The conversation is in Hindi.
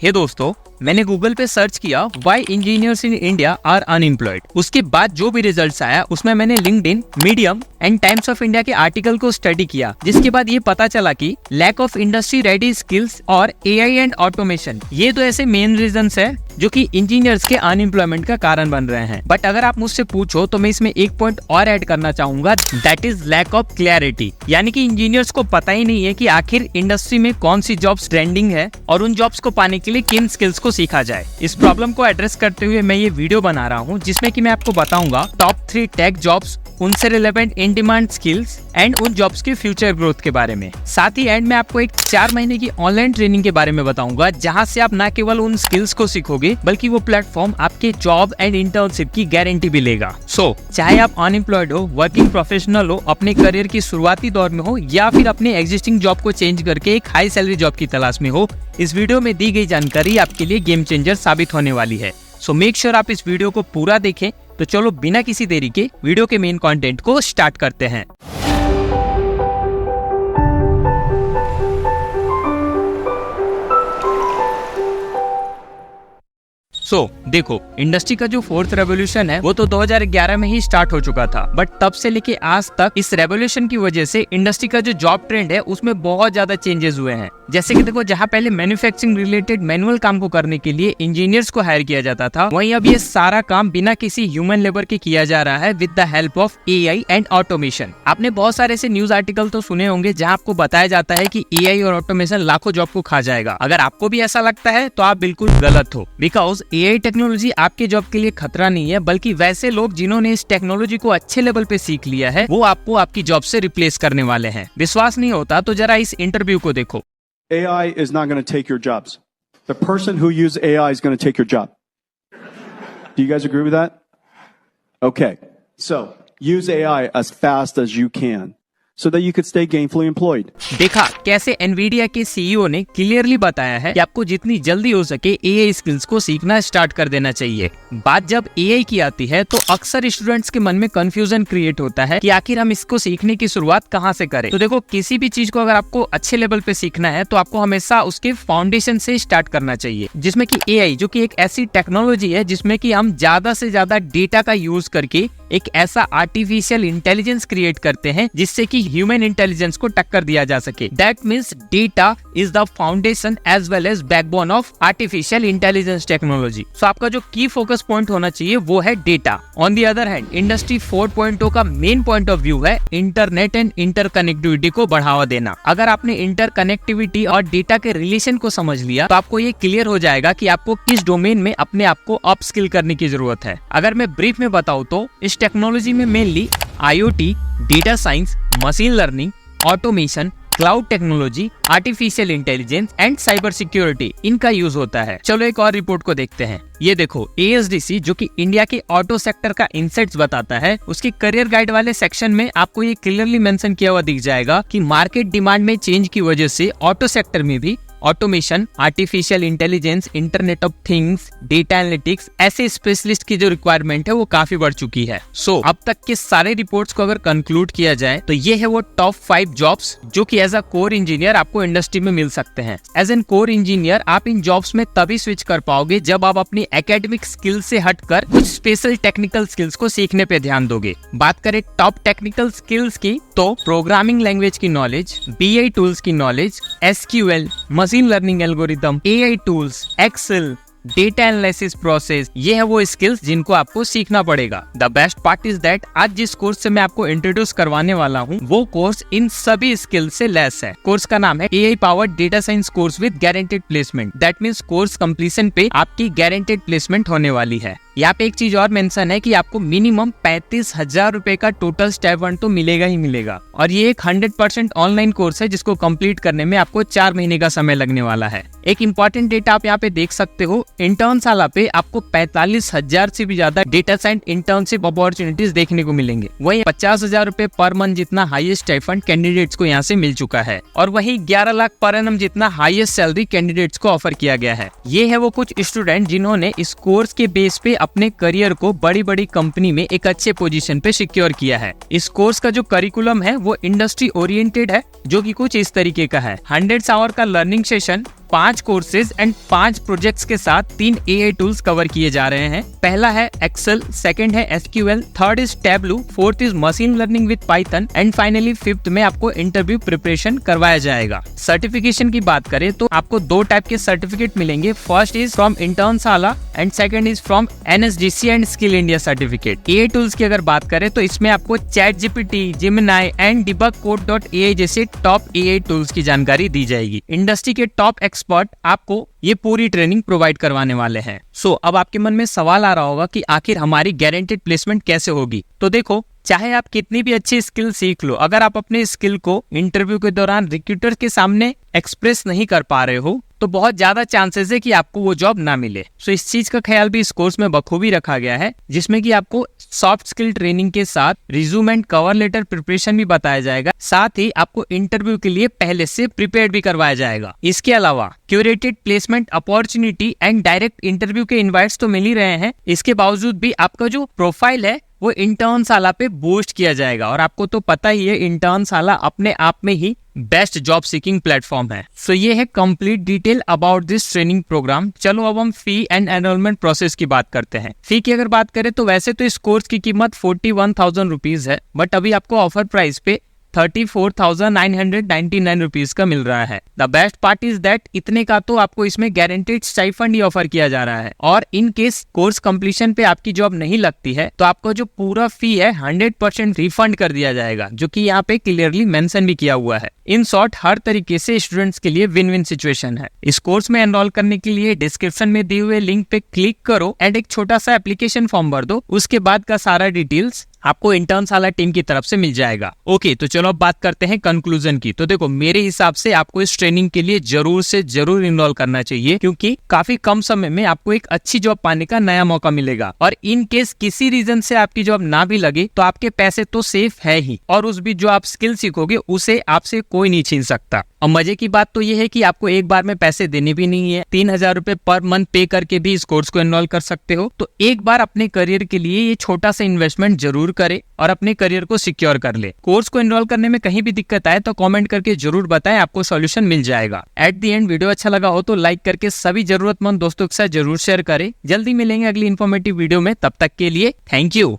हे दोस्तों, मैंने गूगल पे सर्च किया why engineers in India are unemployed. उसके बाद जो भी रिजल्ट्स आया उसमें मैंने LinkedIn, medium and Times of India के आर्टिकल को स्टडी किया, जिसके बाद ये पता चला कि lack of industry ready skills और एआई एंड ऑटोमेशन, ये तो ऐसे मेन रीजंस है जो कि इंजीनियर्स के अनएम्प्लॉयमेंट का कारण बन रहे हैं। बट अगर आप मुझसे पूछो तो मैं इसमें एक पॉइंट और ऐड करना चाहूंगा, that is lack of clarity. यानी कि इंजीनियर्स को पता ही नहीं है कि आखिर इंडस्ट्री में कौन सी जॉब्स ट्रेंडिंग है और उन जॉब्स को पाने के लिए किन स्किल्स को सीखा जाए। इस प्रॉब्लम को एड्रेस करते हुए मैं ये वीडियो बना रहा हूँ, जिसमें कि मैं आपको बताऊंगा टॉप 3 टेक जॉब्स, उनसे relevant in demand skills and उन जॉब्स की फ्यूचर ग्रोथ के बारे में। साथ ही एंड में आपको एक 4 महीने की ऑनलाइन ट्रेनिंग के बारे में बताऊंगा, जहां से आप न केवल उन स्किल्स को सीखोगे बल्कि वो प्लेटफॉर्म आपके जॉब एंड इंटर्नशिप की गारंटी भी लेगा। चाहे आप अनएम्प्लॉयड हो, वर्किंग प्रोफेशनल हो, अपने करियर की शुरुआती दौर में हो या फिर अपने एग्जिस्टिंग जॉब को चेंज करके एक हाई सैलरी जॉब की तलाश में हो, इस वीडियो में दी गई जानकारी आपके लिए गेम चेंजर साबित होने वाली है। सो मेक श्योर आप इस वीडियो को पूरा देखें। तो चलो बिना किसी देरी के वीडियो के मेन कंटेंट को स्टार्ट करते हैं। देखो, इंडस्ट्री का जो 4th रेवोल्यूशन है वो तो 2011 में ही स्टार्ट हो चुका था, बट तब से लेके आज तक इस रेवोल्यूशन की वजह से इंडस्ट्री का जो जॉब ट्रेंड है उसमें बहुत ज्यादा चेंजेस हुए हैं। जैसे कि देखो, जहाँ पहले मैन्युफैक्चरिंग रिलेटेड मैनुअल काम को करने के लिए इंजीनियर्स को हायर किया जाता था, वहीं अब ये सारा काम बिना किसी ह्यूमन लेबर के किया जा रहा है with the help of AI and automation. आपने बहुत सारे ऐसे न्यूज आर्टिकल तो सुने होंगे जहाँ आपको बताया जाता है कि एआई और ऑटोमेशन लाखों जॉब को खा जाएगा। अगर आपको भी ऐसा लगता है तो आप बिल्कुल गलत हो, बिकॉज एआई टेक्नोलॉजी आपके जॉब के लिए खतरा नहीं है, बल्कि वैसे लोग जिन्होंने इस टेक्नोलॉजी को अच्छे लेवल पे सीख लिया है वो आपको आपकी जॉब से रिप्लेस करने वाले हैं। विश्वास नहीं होता तो जरा इस इंटरव्यू को देखो। AI is not going to take your jobs. The person who uses AI is going to take your job. Do you guys agree with that? Okay. So, use AI as fast as you can so that you could stay gainfully employed. देखा कैसे एनवीडिया के सीईओ ने क्लियरली बताया है कि आपको जितनी जल्दी हो सके एआई स्किल्स को सीखना स्टार्ट कर देना चाहिए। बात जब एआई की आती है तो अक्सर स्टूडेंट्स के मन में कंफ्यूजन क्रिएट होता है कि आखिर हम इसको सीखने की शुरुआत कहाँ से करें। तो देखो, किसी भी चीज को अगर आपको अच्छे लेवल पे सीखना है तो आपको हमेशा उसके फाउंडेशन से स्टार्ट करना चाहिए, जिसमें कि एआई, जो कि एक ऐसी टेक्नोलॉजी है जिसमें कि हम ज्यादा से ज्यादा डेटा का यूज करके एक ऐसा आर्टिफिशियल इंटेलिजेंस क्रिएट करते हैं जिससे कि ह्यूमन इंटेलिजेंस को टक्कर दिया जा सके। That means data is the foundation as well as backbone of artificial intelligence technology. So आपका जो की फोकस पॉइंट होना चाहिए वो है data. On the other hand, industry 4.0 का मेन पॉइंट ऑफ व्यू है इंटरनेट एंड इंटरकनेक्टिविटी को बढ़ावा देना। अगर आपने इंटरकनेक्टिविटी और डेटा के रिलेशन को समझ लिया तो आपको ये क्लियर हो जाएगा कि आपको किस डोमेन में अपने आप को अपस्किल करने की जरूरत है। अगर मैं ब्रीफ में बताऊं तो इस टेक्नोलॉजी में mainly IoT, data science, machine learning, automation, cloud technology, artificial intelligence and cyber security, इनका यूज होता है। चलो एक और रिपोर्ट को देखते हैं। ये देखो, ASDC जो कि इंडिया के ऑटो सेक्टर का इनसाइट्स बताता है, उसके करियर गाइड वाले सेक्शन में आपको ये क्लियरली मेंशन किया हुआ दिख जाएगा कि मार्केट डिमांड में चेंज की वजह से ऑटो सेक्टर में भी automation, artificial intelligence, internet of things, data analytics, ऐसे स्पेशलिस्ट की जो रिक्वायरमेंट है वो काफी बढ़ चुकी है। अब तक के सारे रिपोर्ट्स को अगर कंक्लूड किया जाए तो ये है वो टॉप 5 जॉब्स जो कि एज अ कोर इंजीनियर आपको इंडस्ट्री में मिल सकते हैं। एज एन कोर इंजीनियर आप इन जॉब्स में तभी स्विच कर पाओगे जब आप अपनी एकेडमिक स्किल्स से हटकर कुछ स्पेशल टेक्निकल स्किल्स को सीखने पे ध्यान दोगे। बात करें टॉप टेक्निकल स्किल्स की तो प्रोग्रामिंग लैंग्वेज की नॉलेज, BI टूल्स की knowledge, SQL, machine learning algorithm, AI tools, excel, data analysis process, ये है वो स्किल्स जिनको आपको सीखना पड़ेगा। The best part is that आज जिस कोर्स से मैं आपको इंट्रोड्यूस करवाने वाला हूँ वो कोर्स इन सभी स्किल्स से लेस है। कोर्स का नाम है AI powered data science course with guaranteed placement. That means course completion पे आपकी गारंटेड प्लेसमेंट होने वाली है। यहाँ पे एक चीज और मेंशन है कि आपको मिनिमम 35,000 रुपए का टोटल स्टाइपेंड तो मिलेगा ही मिलेगा, और ये एक 100% ऑनलाइन कोर्स है जिसको कंप्लीट करने में आपको 4 महीने का समय लगने वाला है। एक इंपॉर्टेंट डेटा आप यहाँ पे देख सकते हो, इंटर्न साला पे आपको 45,000 से भी ज्यादा डेटा साइंस इंटर्नशिप अपॉर्चुनिटीज देखने को मिलेंगे। वहीं 50,000 रुपए पर मंथ जितना हाईएस्ट स्टाइपेंड कैंडिडेट्स को यहाँ से मिल चुका है, और वहीं 11 लाख पर एनम जितना हाईएस्ट सैलरी कैंडिडेट्स को ऑफर किया गया है। ये है वो कुछ स्टूडेंट जिन्होंने इस कोर्स के बेस पे अपने करियर को बड़ी बड़ी कंपनी में एक अच्छे पोजीशन पे सिक्योर किया है। इस कोर्स का जो करिकुलम है वो इंडस्ट्री ओरिएंटेड है, जो कि कुछ इस तरीके का है। 100 आवर का learning session, 5 courses and 5 projects के साथ 3 AI टूल्स कवर किए जा रहे हैं। पहला है एक्सेल, सेकंड है SQL, third is tableau, fourth is machine learning with Python and finally fifth में आपको इंटरव्यू प्रिपरेशन करवाया जाएगा। सर्टिफिकेशन की बात करें तो आपको 2 टाइप के सर्टिफिकेट मिलेंगे। First is from Internshala and second is from NSDC and skill India certificate. AI tools की अगर बात करें तो इसमें आपको ChatGPT, Gemini एंड debugcode.ai जैसे टॉप AI टूल्स की जानकारी दी जाएगी। इंडस्ट्री के टॉप एक्सपर्ट आपको ये पूरी ट्रेनिंग प्रोवाइड करवाने वाले हैं। अब आपके मन में सवाल आ रहा होगा कि आखिर हमारी गारंटेड प्लेसमेंट कैसे होगी। तो देखो, चाहे आप कितनी भी अच्छी स्किल सीख लो, अगर आप अपने स्किल को इंटरव्यू के दौरान रिक्रूटर के सामने एक्सप्रेस नहीं कर पा रहे हो तो बहुत ज्यादा चांसेस है कि आपको वो जॉब ना मिले। इस चीज का ख्याल भी इस कोर्स में बखूबी रखा गया है, जिसमें कि आपको सॉफ्ट स्किल ट्रेनिंग के साथ resume and cover letter preparation भी बताया जाएगा। साथ ही आपको इंटरव्यू के लिए पहले से प्रिपेयर भी करवाया जाएगा। इसके अलावा curated placement opportunity and direct interview के इनवाइट्स तो मिल ही रहे हैं। इसके बावजूद भी आपका जो प्रोफाइल है वो इंटर्नशाला पे बूस्ट किया जाएगा। और आपको तो पता ही है, इंटर्नशाला अपने आप में ही बेस्ट जॉब सीकिंग प्लेटफॉर्म है। ये है complete detail about this training program. चलो अब हम फी एंड एनरोलमेंट प्रोसेस की बात करते हैं। फी की अगर बात करें तो वैसे तो इस कोर्स की कीमत 41,000 रुपीज है, बट अभी आपको ऑफर प्राइस पे 34,999 रुपीज का मिल रहा है। The best part is that इतने का तो आपको इसमें गारंटेड स्टाइफंड ही ऑफर किया जा रहा है। और इन केस कोर्स कंप्लीशन पे आपकी जॉब नहीं लगती है तो आपको जो पूरा फी है 100% रिफंड कर दिया जाएगा, जो कि यहाँ पे क्लियरली मेंशन भी किया हुआ है। इन शॉर्ट, हर तरीके से स्टूडेंट्स के लिए विन विन सिचुएशन है। इस कोर्स में एनरोल करने के लिए डिस्क्रिप्शन में दिए हुए लिंक पे क्लिक करो एंड एक छोटा सा एप्लीकेशन फॉर्म भर दो। उसके बाद का सारा डिटेल्स आपको इंटर्नशाला टीम की तरफ से मिल जाएगा। ओके, तो चलो अब बात करते हैं कंक्लूजन की। तो देखो, मेरे हिसाब से आपको इस ट्रेनिंग के लिए जरूर से जरूर इनरोल करना चाहिए, क्योंकि काफी कम समय में आपको एक अच्छी जॉब पाने का नया मौका मिलेगा। और इन केस किसी रीजन से आपकी जॉब ना भी लगे तो आपके पैसे तो सेफ है ही, और उस भी जो आप स्किल सीखोगे उसे आपसे कोई नहीं छीन सकता। और मजे की बात तो ये है कि आपको एक बार में पैसे देने भी नहीं है। 3,000 रुपए पर मंथ पे करके भी इस कोर्स को एनरोल कर सकते हो। तो एक बार अपने करियर के लिए ये छोटा सा इन्वेस्टमेंट जरूर करे और अपने करियर को सिक्योर कर ले। कोर्स को एनरोल करने में कहीं भी दिक्कत आए तो कमेंट करके जरूर बताएं, आपको सॉल्यूशन मिल जाएगा। एट द एंड, वीडियो अच्छा लगा हो तो लाइक करके सभी जरूरतमंद दोस्तों के साथ जरूर शेयर करें। जल्दी मिलेंगे अगली इन्फॉर्मेटिव वीडियो में, तब तक के लिए थैंक यू।